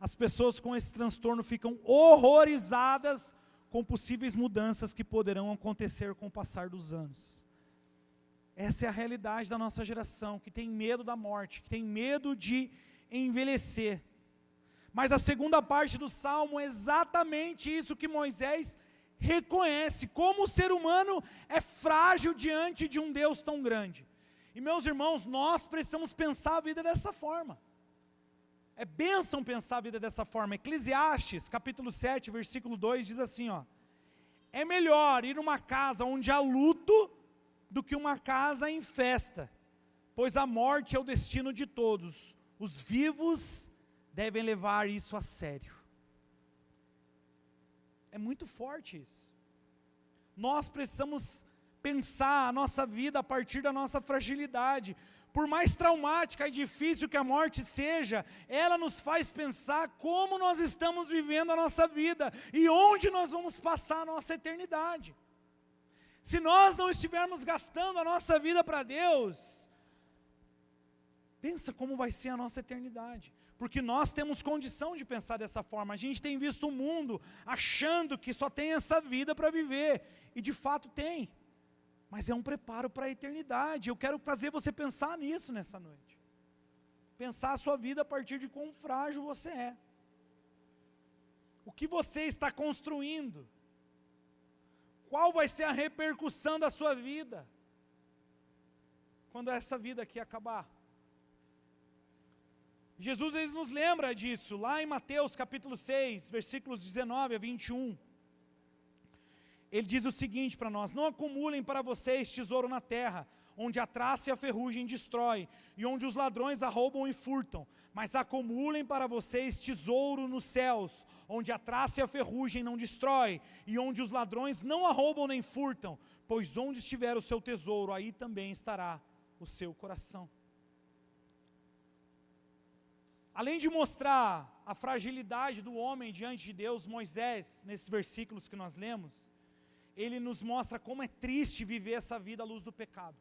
As pessoas com esse transtorno ficam horrorizadas com possíveis mudanças que poderão acontecer com o passar dos anos. Essa é a realidade da nossa geração, que tem medo da morte, que tem medo de envelhecer. Mas a segunda parte do Salmo é exatamente isso que Moisés reconhece, como o ser humano é frágil diante de um Deus tão grande. E meus irmãos, nós precisamos pensar a vida dessa forma. É bênção pensar a vida dessa forma. Eclesiastes, capítulo 7, versículo 2, diz assim, ó: é melhor ir numa casa onde há luto, do que uma casa em festa, pois a morte é o destino de todos. Os vivos devem levar isso a sério. É muito forte isso. Nós precisamos pensar a nossa vida a partir da nossa fragilidade. Por mais traumática e difícil que a morte seja, ela nos faz pensar como nós estamos vivendo a nossa vida e onde nós vamos passar a nossa eternidade. Se nós não estivermos gastando a nossa vida para Deus, pensa como vai ser a nossa eternidade. Porque nós temos condição de pensar dessa forma. A gente tem visto o mundo achando que só tem essa vida para viver, e de fato tem. Mas é um preparo para a eternidade. Eu quero fazer você pensar nisso nessa noite. Pensar a sua vida a partir de quão frágil você é. O que você está construindo? Qual vai ser a repercussão da sua vida quando essa vida aqui acabar? Jesus nos lembra disso, lá em Mateus capítulo 6, versículos 19 a 21. Ele diz o seguinte para nós: não acumulem para vocês tesouro na terra, onde a traça e a ferrugem destrói, e onde os ladrões arrombam e furtam, mas acumulem para vocês tesouro nos céus, onde a traça e a ferrugem não destrói, e onde os ladrões não arrombam nem furtam, pois onde estiver o seu tesouro, aí também estará o seu coração. Além de mostrar a fragilidade do homem diante de Deus, Moisés, nesses versículos que nós lemos, ele nos mostra como é triste viver essa vida à luz do pecado.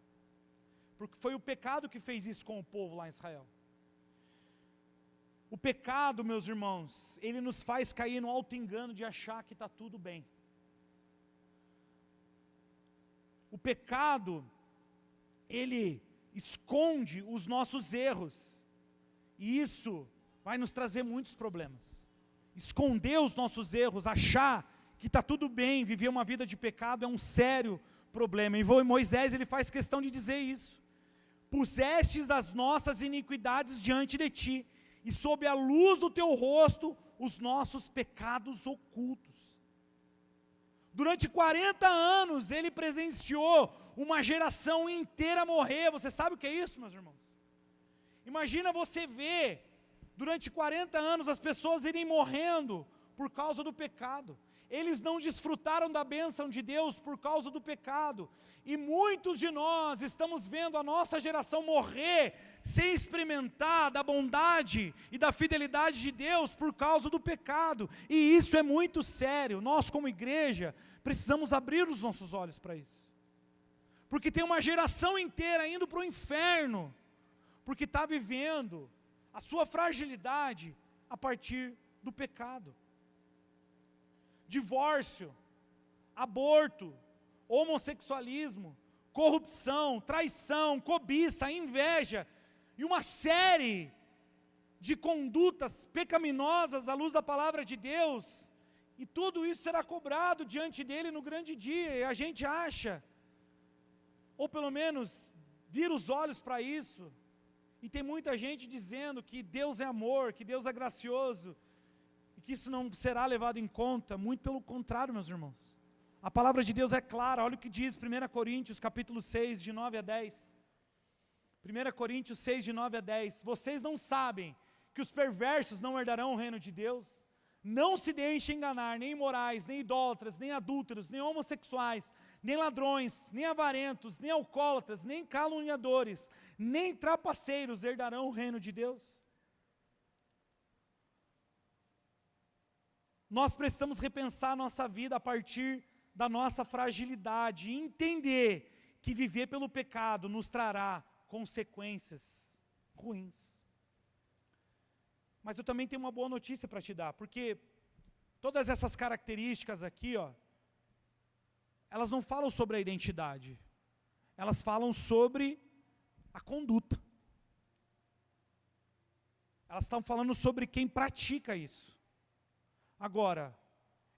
Porque foi o pecado que fez isso com o povo lá em Israel. O pecado, meus irmãos, ele nos faz cair no auto-engano de achar que está tudo bem. O pecado, ele esconde os nossos erros. E isso vai nos trazer muitos problemas. Esconder os nossos erros, achar que está tudo bem, viver uma vida de pecado é um sério problema. E Moisés, ele faz questão de dizer isso. Pusestes as nossas iniquidades diante de ti, e sob a luz do teu rosto, os nossos pecados ocultos. Durante 40 anos, ele presenciou uma geração inteira morrer. Você sabe o que é isso, meus irmãos? Imagina você ver, durante 40 anos, as pessoas irem morrendo por causa do pecado. Eles não desfrutaram da bênção de Deus por causa do pecado. E muitos de nós estamos vendo a nossa geração morrer sem experimentar da bondade e da fidelidade de Deus por causa do pecado. E isso é muito sério. Nós, como igreja, precisamos abrir os nossos olhos para isso. Porque tem uma geração inteira indo para o inferno, porque está vivendo a sua fragilidade a partir do pecado. Divórcio, aborto, homossexualismo, corrupção, traição, cobiça, inveja e uma série de condutas pecaminosas à luz da palavra de Deus, e tudo isso será cobrado diante dele no grande dia. E a gente acha, ou pelo menos vira os olhos para isso, e tem muita gente dizendo que Deus é amor, que Deus é gracioso, e que isso não será levado em conta. Muito pelo contrário, meus irmãos. A palavra de Deus é clara. Olha o que diz 1 Coríntios capítulo 6, de 9 a 10. 1 Coríntios 6, de 9 a 10. Vocês não sabem que os perversos não herdarão o reino de Deus? Não se deixem enganar, nem imorais, nem idólatras, nem adúlteros, nem homossexuais, nem ladrões, nem avarentos, nem alcoólatras, nem caluniadores, nem trapaceiros herdarão o reino de Deus. Nós precisamos repensar a nossa vida a partir da nossa fragilidade e entender que viver pelo pecado nos trará consequências ruins. Mas eu também tenho uma boa notícia para te dar, porque todas essas características aqui, elas não falam sobre a identidade, elas falam sobre a conduta. Elas estão falando sobre quem pratica isso. Agora,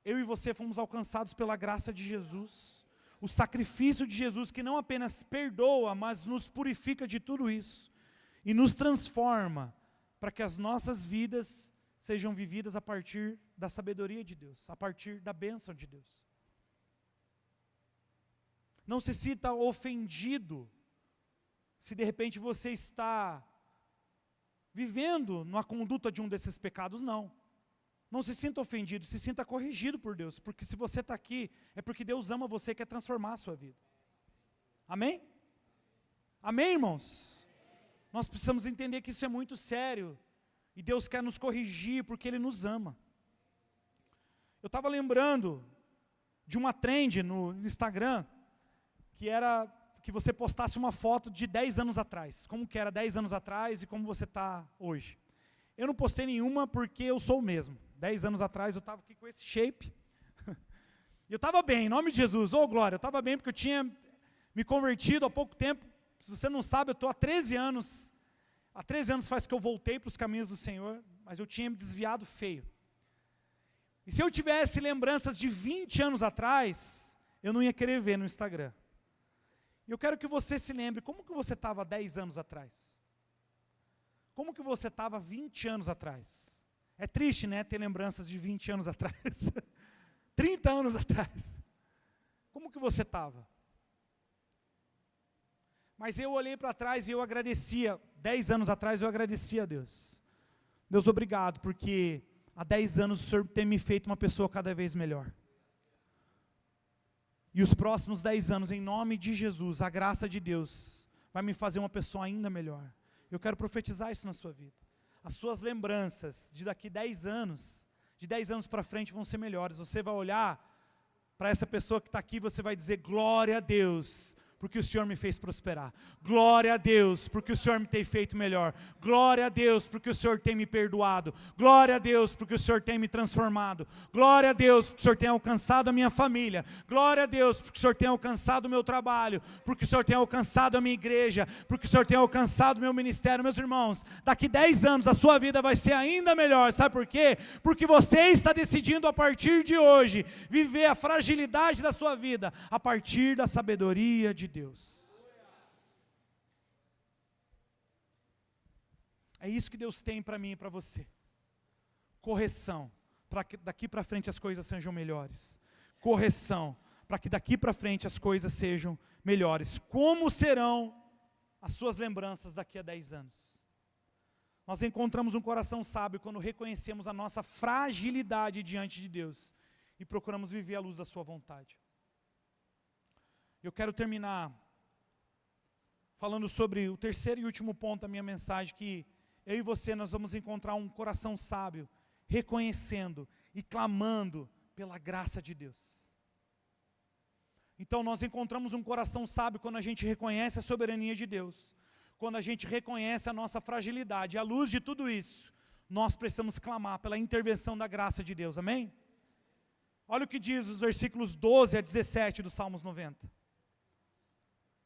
eu e você fomos alcançados pela graça de Jesus, o sacrifício de Jesus que não apenas perdoa, mas nos purifica de tudo isso, e nos transforma, para que as nossas vidas sejam vividas a partir da sabedoria de Deus, a partir da bênção de Deus. Não se sinta ofendido, se de repente você está vivendo numa conduta de um desses pecados, não. Não se sinta ofendido, se sinta corrigido por Deus, porque se você está aqui, é porque Deus ama você e quer transformar a sua vida. Amém? Amém, irmãos? Nós precisamos entender que isso é muito sério, e Deus quer nos corrigir, porque Ele nos ama. Eu estava lembrando de uma trend no Instagram, que era que você postasse uma foto de 10 anos atrás, como que era 10 anos atrás e como você está hoje. Eu não postei nenhuma porque eu sou o mesmo. 10 anos atrás eu estava aqui com esse shape, e eu estava bem, em nome de Jesus, glória, eu estava bem porque eu tinha me convertido há pouco tempo. Se você não sabe, eu estou há 13 anos faz que eu voltei para os caminhos do Senhor, mas eu tinha me desviado feio. E se eu tivesse lembranças de 20 anos atrás, eu não ia querer ver no Instagram. E eu quero que você se lembre, como que você estava 10 anos atrás? Como que você estava 20 anos atrás? É triste, né, ter lembranças de 20 anos atrás. 30 anos atrás. Como que você estava? Mas eu olhei para trás e eu agradecia. 10 anos atrás eu agradecia a Deus. Deus, obrigado, porque há 10 anos o Senhor tem me feito uma pessoa cada vez melhor. E os próximos 10 anos, em nome de Jesus, a graça de Deus vai me fazer uma pessoa ainda melhor. Eu quero profetizar isso na sua vida. As suas lembranças de daqui 10 anos, de 10 anos para frente vão ser melhores. Você vai olhar para essa pessoa que está aqui, você vai dizer, glória a Deus, porque o Senhor me fez prosperar. Glória a Deus, porque o Senhor me tem feito melhor. Glória a Deus, porque o Senhor tem me perdoado. Glória a Deus, porque o Senhor tem me transformado. Glória a Deus, porque o Senhor tem alcançado a minha família. Glória a Deus, porque o Senhor tem alcançado o meu trabalho. Porque o Senhor tem alcançado a minha igreja. Porque o Senhor tem alcançado o meu ministério. Meus irmãos, daqui 10 anos a sua vida vai ser ainda melhor. Sabe por quê? Porque você está decidindo a partir de hoje viver a fragilidade da sua vida a partir da sabedoria de Deus. É isso que Deus tem para mim e para você. Correção, para que daqui para frente as coisas sejam melhores. correção, para que daqui para frente as coisas sejam melhores. Como serão as suas lembranças daqui a 10 anos? Nós encontramos um coração sábio quando reconhecemos a nossa fragilidade diante de Deus e procuramos viver à luz da sua vontade. Eu quero terminar falando sobre o terceiro e último ponto da minha mensagem, que eu e você, nós vamos encontrar um coração sábio, reconhecendo e clamando pela graça de Deus. Então nós encontramos um coração sábio quando a gente reconhece a soberania de Deus, quando a gente reconhece a nossa fragilidade. E à luz de tudo isso, nós precisamos clamar pela intervenção da graça de Deus, amém? Olha o que diz os versículos 12 a 17 do Salmos 90.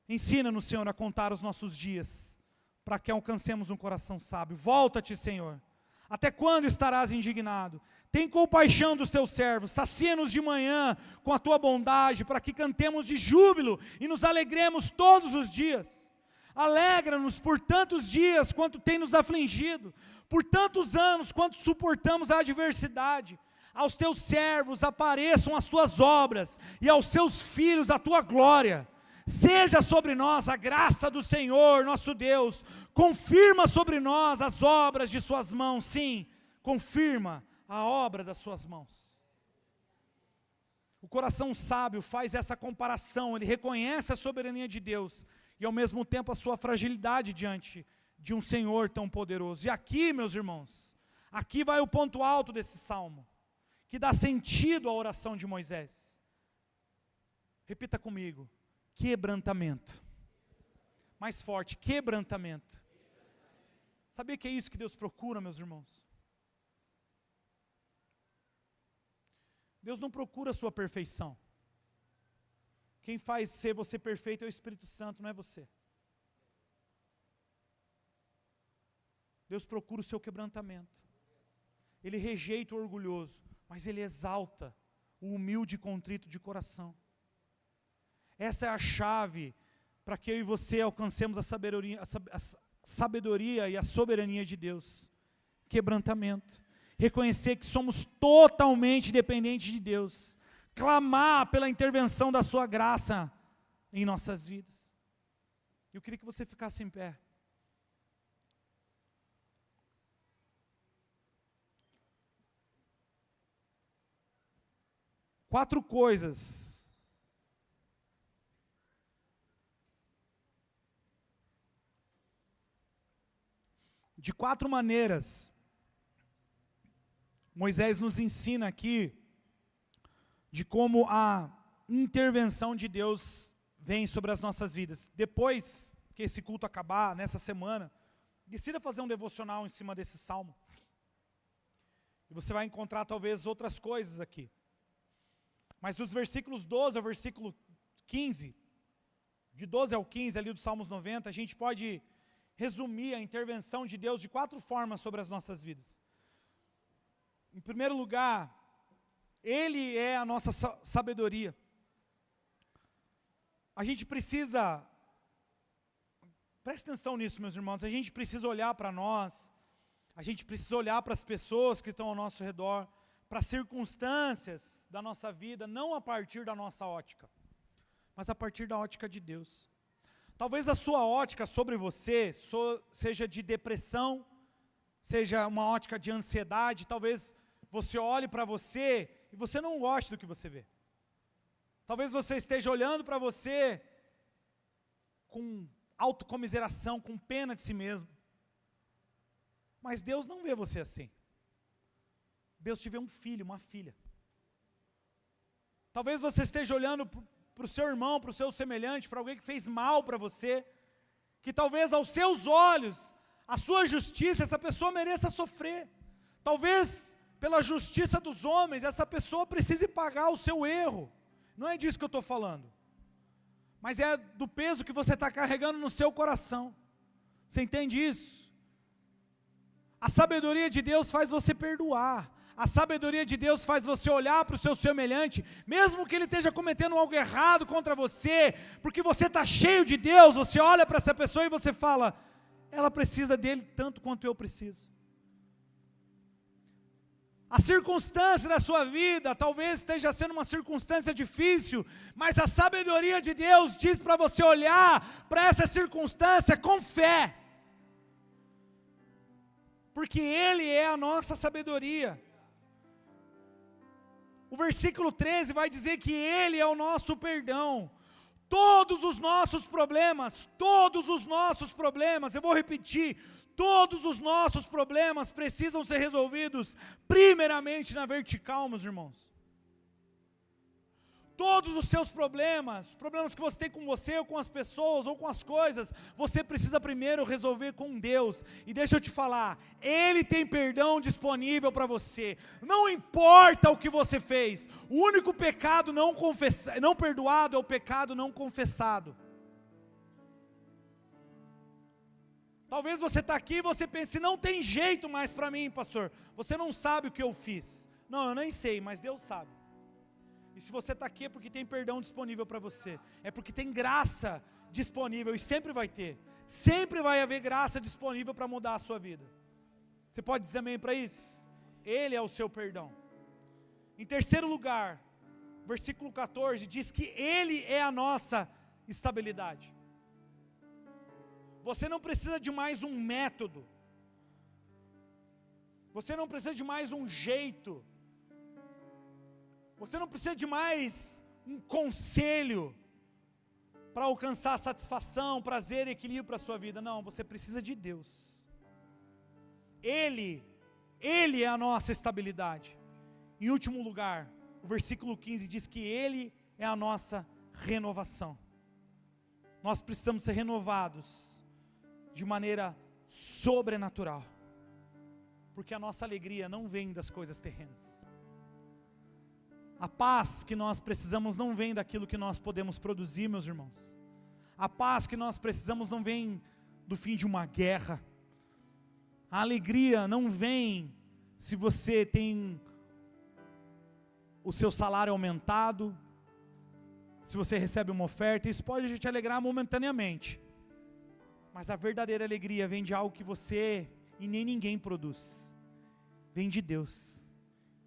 Ensina-nos, Senhor, a contar os nossos dias, para que alcancemos um coração sábio. Volta-te, Senhor. Até quando estarás indignado? Tem compaixão dos teus servos, sacia-nos de manhã com a tua bondade, para que cantemos de júbilo e nos alegremos todos os dias. Alegra-nos por tantos dias quanto tem nos afligido, por tantos anos quanto suportamos a adversidade. Aos teus servos apareçam as tuas obras, e aos seus filhos a tua glória. Seja sobre nós a graça do Senhor, nosso Deus. Confirma sobre nós as obras de suas mãos. Sim, confirma a obra das suas mãos. O coração sábio faz essa comparação. Ele reconhece a soberania de Deus e ao mesmo tempo a sua fragilidade diante de um Senhor tão poderoso. E aqui, meus irmãos, aqui vai o ponto alto desse salmo, que dá sentido à oração de Moisés. Repita comigo: quebrantamento. Mais forte: quebrantamento. Sabia que é isso que Deus procura, meus irmãos? Deus não procura a sua perfeição. Quem faz ser você perfeito é o Espírito Santo, não é você. Deus procura o seu quebrantamento. Ele rejeita o orgulhoso, mas Ele exalta o humilde e contrito de coração. Essa é a chave para que eu e você alcancemos a sabedoria e a soberania de Deus. Quebrantamento. Reconhecer que somos totalmente dependentes de Deus. Clamar pela intervenção da sua graça em nossas vidas. Eu queria que você ficasse em pé. Quatro coisas de quatro maneiras Moisés nos ensina aqui de como a intervenção de Deus vem sobre as nossas vidas. Depois que esse culto acabar, nessa semana, decida fazer um devocional em cima desse salmo. E você vai encontrar talvez outras coisas aqui. Mas dos versículos 12 ao versículo 15, de 12 ao 15 ali do Salmos 90, a gente pode resumir a intervenção de Deus de quatro formas sobre as nossas vidas. Em primeiro lugar, Ele é a nossa sabedoria. A gente precisa, preste atenção nisso, meus irmãos, a gente precisa olhar para nós, a gente precisa olhar para as pessoas que estão ao nosso redor, para as circunstâncias da nossa vida, não a partir da nossa ótica, mas a partir da ótica de Deus. Talvez a sua ótica sobre você seja de depressão, seja uma ótica de ansiedade. Talvez você olhe para você e você não goste do que você vê. Talvez você esteja olhando para você com autocomiseração, com pena de si mesmo. Mas Deus não vê você assim. Deus te vê um filho, uma filha. Talvez você esteja olhando para o seu irmão, para o seu semelhante, para alguém que fez mal para você, que talvez aos seus olhos, a sua justiça, essa pessoa mereça sofrer. Talvez pela justiça dos homens, essa pessoa precise pagar o seu erro. Não é disso que eu estou falando. Mas é do peso que você está carregando no seu coração. Você entende isso? A sabedoria de Deus faz você perdoar. A sabedoria de Deus faz você olhar para o seu semelhante, mesmo que ele esteja cometendo algo errado contra você, porque você está cheio de Deus, você olha para essa pessoa e você fala, ela precisa dele tanto quanto eu preciso. A circunstância da sua vida talvez esteja sendo uma circunstância difícil, mas a sabedoria de Deus diz para você olhar para essa circunstância com fé, porque Ele é a nossa sabedoria. O versículo 13 vai dizer que Ele é o nosso perdão. Todos os nossos problemas, eu vou repetir, todos os nossos problemas precisam ser resolvidos primeiramente na vertical, meus irmãos. Todos os seus problemas, problemas que você tem com você, ou com as pessoas, ou com as coisas, você precisa primeiro resolver com Deus. E deixa eu te falar, Ele tem perdão disponível para você. Não importa o que você fez, o único pecado não perdoado é o pecado não confessado. Talvez você está aqui e você pense, não tem jeito mais para mim, pastor. Você não sabe o que eu fiz. Não, eu nem sei, mas Deus sabe. E se você está aqui é porque tem perdão disponível para você. É porque tem graça disponível e sempre vai ter. Sempre vai haver graça disponível para mudar a sua vida. Você pode dizer amém para isso? Ele é o seu perdão. Em terceiro lugar, versículo 14 diz que Ele é a nossa estabilidade. Você não precisa de mais um método. Você não precisa de mais um jeito. Você não precisa de mais um conselho para alcançar satisfação, prazer e equilíbrio para a sua vida. Não, você precisa de Deus. Ele é a nossa estabilidade. Em último lugar, o versículo 15 diz que Ele é a nossa renovação. Nós precisamos ser renovados de maneira sobrenatural, porque a nossa alegria não vem das coisas terrenas. A paz que nós precisamos não vem daquilo que nós podemos produzir, meus irmãos. A paz que nós precisamos não vem do fim de uma guerra. A alegria não vem se você tem o seu salário aumentado, se você recebe uma oferta. Isso pode te alegrar momentaneamente, mas a verdadeira alegria vem de algo que você e nem ninguém produz. Vem de Deus.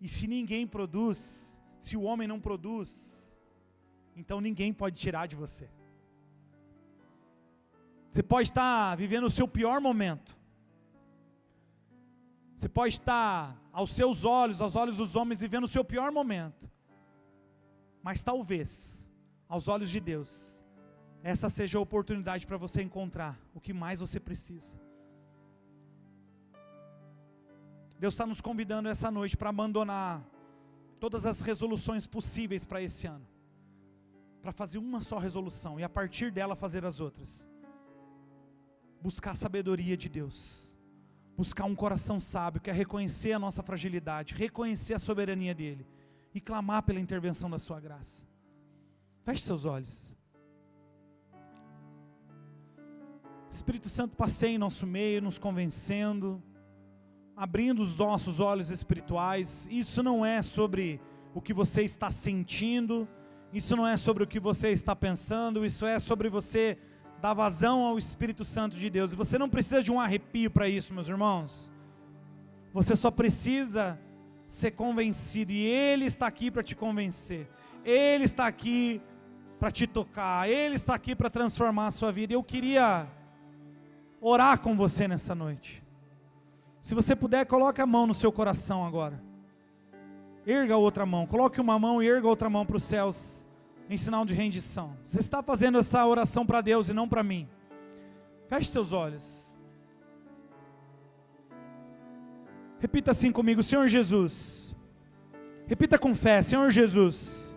E se ninguém produz, se o homem não produz, então ninguém pode tirar de você. Você pode estar vivendo o seu pior momento. Você pode estar aos seus olhos, aos olhos dos homens, vivendo o seu pior momento. Mas talvez, aos olhos de Deus, essa seja a oportunidade para você encontrar o que mais você precisa. Deus está nos convidando essa noite para abandonar todas as resoluções possíveis para esse ano, para fazer uma só resolução e a partir dela fazer as outras. Buscar a sabedoria de Deus, buscar um coração sábio, que é reconhecer a nossa fragilidade, reconhecer a soberania dEle e clamar pela intervenção da sua graça. Feche seus olhos. Espírito Santo, passeie em nosso meio, nos convencendo, abrindo os nossos olhos espirituais. Isso não é sobre o que você está sentindo, isso não é sobre o que você está pensando, isso é sobre você dar vazão ao Espírito Santo de Deus. E você não precisa de um arrepio para isso, meus irmãos. Você só precisa ser convencido, e Ele está aqui para te convencer, Ele está aqui para te tocar, Ele está aqui para transformar a sua vida. Eu queria orar com você nessa noite. Se você puder, coloque a mão no seu coração agora. Erga a outra mão, coloque uma mão e erga a outra mão para os céus, em sinal de rendição. Você está fazendo essa oração para Deus e não para mim. Feche seus olhos. Repita assim comigo: Senhor Jesus. Repita com fé: Senhor Jesus,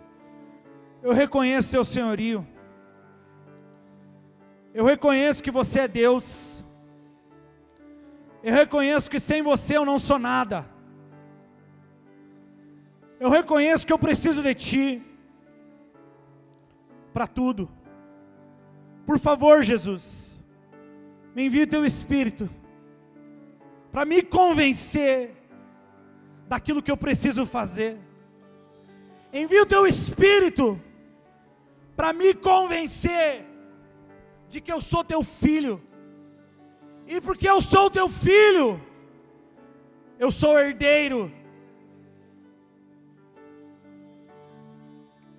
eu reconheço teu senhorio. Eu reconheço que você é Deus. Eu reconheço que sem você eu não sou nada. Eu reconheço que eu preciso de Ti para tudo. Por favor, Jesus, me envie o Teu Espírito para me convencer daquilo que eu preciso fazer. Envie o Teu Espírito para me convencer de que eu sou Teu filho. E porque eu sou Teu filho, eu sou herdeiro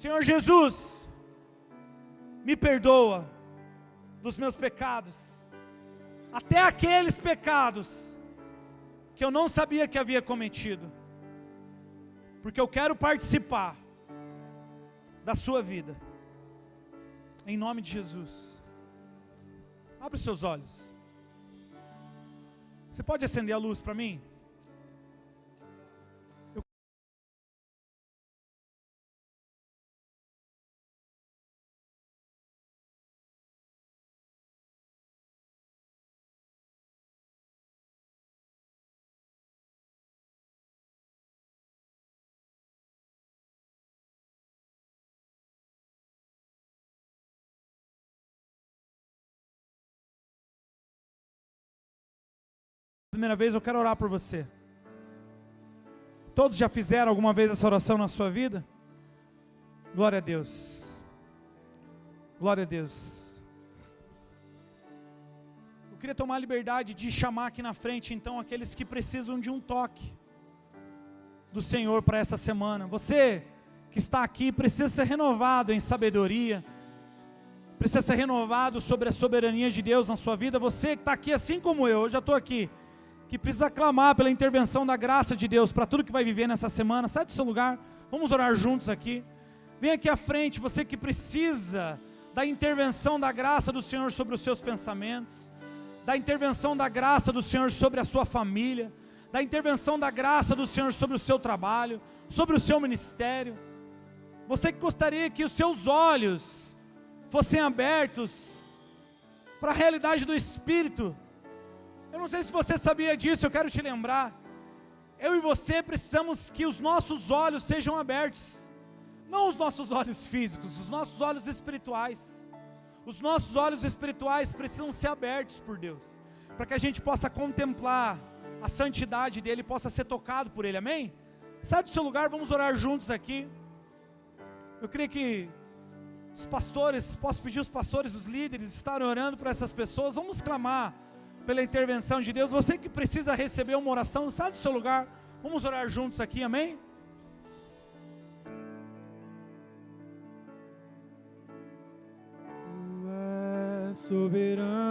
Senhor Jesus, me perdoa dos meus pecados, até aqueles pecados que eu não sabia que havia cometido, porque eu quero participar da sua vida, em nome de Jesus. Abre os seus olhos. Você pode acender a luz para mim? Primeira vez eu quero orar por você. Todos já fizeram alguma vez essa oração na sua vida? Glória a Deus. Glória a Deus. Eu queria tomar a liberdade de chamar aqui na frente então aqueles que precisam de um toque do Senhor para essa semana. Você que está aqui precisa ser renovado em sabedoria, precisa ser renovado sobre a soberania de Deus na sua vida. Você que está aqui assim como eu já estou aqui, que precisa clamar pela intervenção da graça de Deus para tudo que vai viver nessa semana, sai do seu lugar, vamos orar juntos aqui. Vem aqui à frente, você que precisa da intervenção da graça do Senhor sobre os seus pensamentos, da intervenção da graça do Senhor sobre a sua família, da intervenção da graça do Senhor sobre o seu trabalho, sobre o seu ministério. Você que gostaria que os seus olhos fossem abertos para a realidade do Espírito. Eu não sei se você sabia disso, eu quero te lembrar. Eu e você precisamos que os nossos olhos sejam abertos. Não os nossos olhos físicos, os nossos olhos espirituais. Os nossos olhos espirituais precisam ser abertos por Deus, para que a gente possa contemplar a santidade dEle, possa ser tocado por Ele, amém? Sai do seu lugar, vamos orar juntos aqui. Eu creio que os pastores, posso pedir os pastores, os líderes estarem orando por essas pessoas. Vamos clamar pela intervenção de Deus. Você que precisa receber uma oração, sai do seu lugar, vamos orar juntos aqui, amém? Tu és soberano.